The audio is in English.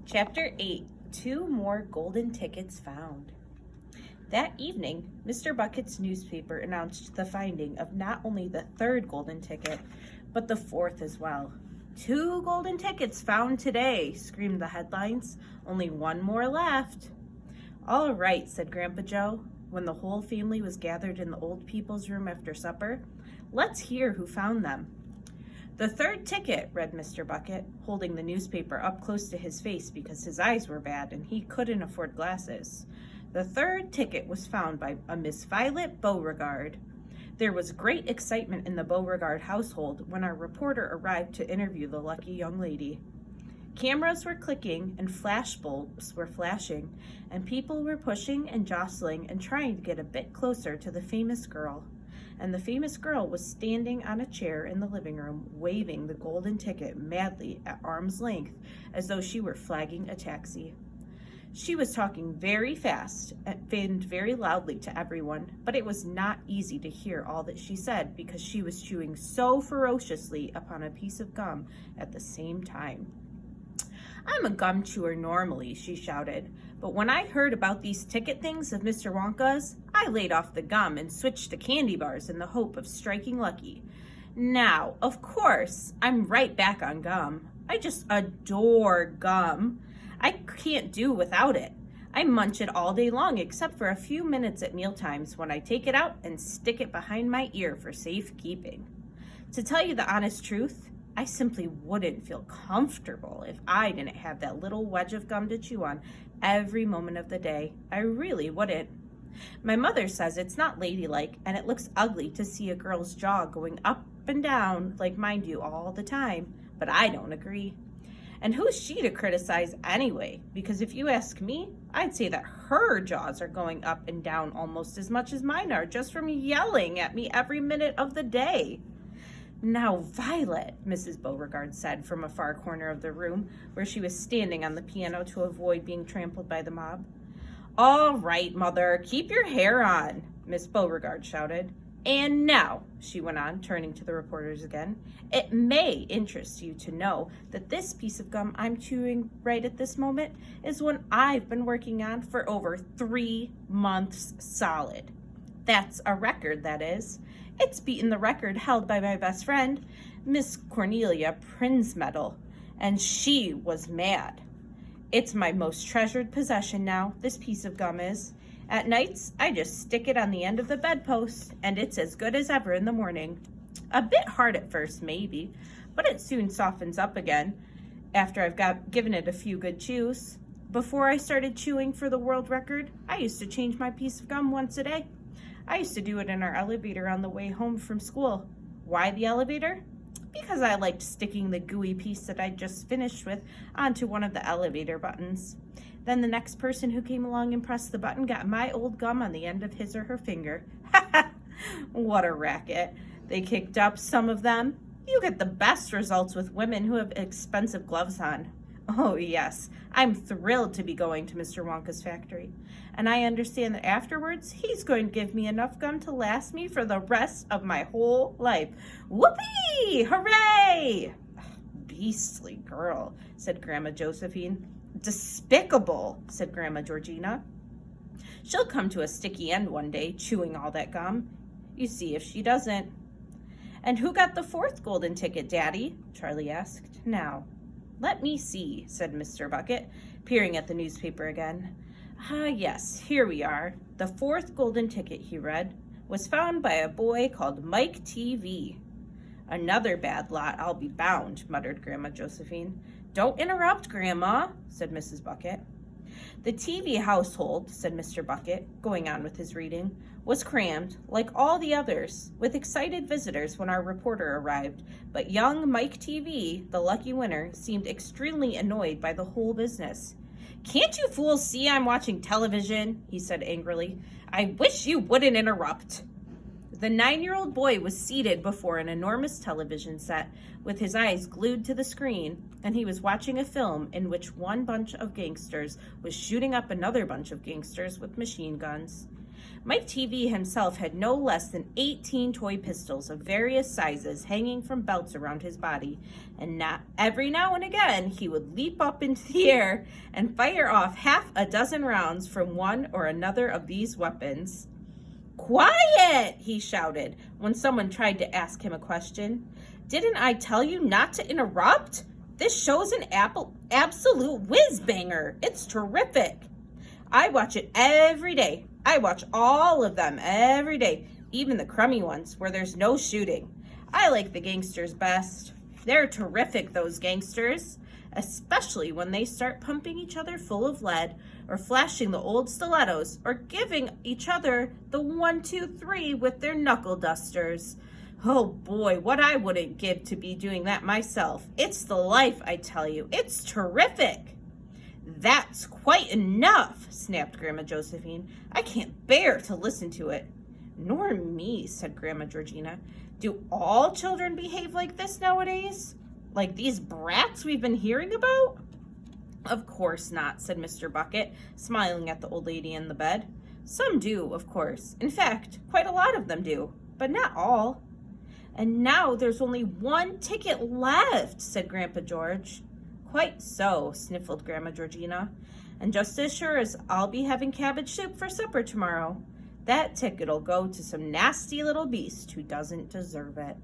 Chapter 8 Two More Golden Tickets Found. That evening, Mr. Bucket's newspaper announced the finding of not only the third golden ticket, but the fourth as well. 2 golden tickets found today, screamed the headlines. Only one more left. All right, said Grandpa Joe, when the whole family was gathered in the old people's room after supper. Let's hear who found them. The third ticket, read Mr. Bucket, holding the newspaper up close to his face because his eyes were bad and he couldn't afford glasses. The third ticket was found by a Miss Violet Beauregard. There was great excitement in the Beauregard household when our reporter arrived to interview the lucky young lady. Cameras were clicking and flash bulbs were flashing, and people were pushing and jostling and trying to get a bit closer to the famous girl. And the famous girl was standing on a chair in the living room, waving the golden ticket madly at arm's length as though she were flagging a taxi. She was talking very fast and very loudly to everyone, but it was not easy to hear all that she said because she was chewing so ferociously upon a piece of gum at the same time. I'm a gum chewer normally, she shouted, but when I heard about these ticket things of Mr. Wonka's, I laid off the gum and switched to candy bars in the hope of striking lucky. Now, of course, I'm right back on gum. I just adore gum. I can't do without it. I munch it all day long except for a few minutes at mealtimes when I take it out and stick it behind my ear for safekeeping. To tell you the honest truth, I simply wouldn't feel comfortable if I didn't have that little wedge of gum to chew on every moment of the day. I really wouldn't. My mother says it's not ladylike and it looks ugly to see a girl's jaw going up and down like mine do all the time, but I don't agree. And who's she to criticize anyway? Because if you ask me, I'd say that her jaws are going up and down almost as much as mine are just from yelling at me every minute of the day. Now, Violet, Mrs. Beauregard said from a far corner of the room where she was standing on the piano to avoid being trampled by the mob. All right, Mother, keep your hair on, Miss Beauregard shouted. And now, she went on, turning to the reporters again, it may interest you to know that this piece of gum I'm chewing right at this moment is one I've been working on for over 3 months solid. That's a record, that is. It's beaten the record held by my best friend, Miss Cornelia Prinzmetal, and she was mad. It's my most treasured possession now, this piece of gum is. At nights, I just stick it on the end of the bedpost, and it's as good as ever in the morning. A bit hard at first, maybe, but it soon softens up again after I've given it a few good chews. Before I started chewing for the world record, I used to change my piece of gum once a day. I used to do it in our elevator on the way home from school. Why the elevator? Because I liked sticking the gooey piece that I'd just finished with onto one of the elevator buttons. Then the next person who came along and pressed the button got my old gum on the end of his or her finger. Ha ha! What a racket. They kicked up, some of them. You get the best results with women who have expensive gloves on. Oh, yes, I'm thrilled to be going to Mr. Wonka's factory. And I understand that afterwards, he's going to give me enough gum to last me for the rest of my whole life. Whoopee! Hooray! Beastly girl, said Grandma Josephine. Despicable, said Grandma Georgina. She'll come to a sticky end one day, chewing all that gum. You see if she doesn't. And who got the 4th golden ticket, Daddy? Charlie asked. Now, let me see, said Mr. Bucket, peering at the newspaper again. Ah, yes, here we are. The 4th golden ticket, he read, was found by a boy called Mike TV. Another bad lot, I'll be bound, muttered Grandma Josephine. Don't interrupt, Grandma, said Mrs. Bucket. The TV household, said Mr. Bucket, going on with his reading, was crammed, like all the others, with excited visitors when our reporter arrived, but young Mike TV, the lucky winner, seemed extremely annoyed by the whole business. Can't you fools see I'm watching television? He said angrily. I wish you wouldn't interrupt. The 9-year-old boy was seated before an enormous television set with his eyes glued to the screen, and he was watching a film in which one bunch of gangsters was shooting up another bunch of gangsters with machine guns. Mike TV himself had no less than 18 toy pistols of various sizes hanging from belts around his body, and every now and again he would leap up into the air and fire off half a dozen rounds from one or another of these weapons. "Quiet!" he shouted when someone tried to ask him a question. "Didn't I tell you not to interrupt? This show's an absolute whiz-banger. It's terrific. I watch it every day. I watch all of them every day, even the crummy ones where there's no shooting. I like the gangsters best. They're terrific, those gangsters, especially when they start pumping each other full of lead or flashing the old stilettos or giving each other the 1, 2, 3 with their knuckle dusters. Oh boy, what I wouldn't give to be doing that myself. It's the life, I tell you. It's terrific." "That's quite enough," snapped Grandma Josephine. "I can't bear to listen to it." "Nor me," said Grandma Georgina. "Do all children behave like this nowadays? Like these brats we've been hearing about?" "Of course not," said Mr. Bucket, smiling at the old lady in the bed. "Some do, of course. In fact, quite a lot of them do, but not all." "And now there's only one ticket left," said Grandpa George. "Quite so," sniffled Grandma Georgina. "And just as sure as I'll be having cabbage soup for supper tomorrow, that ticket'll go to some nasty little beast who doesn't deserve it."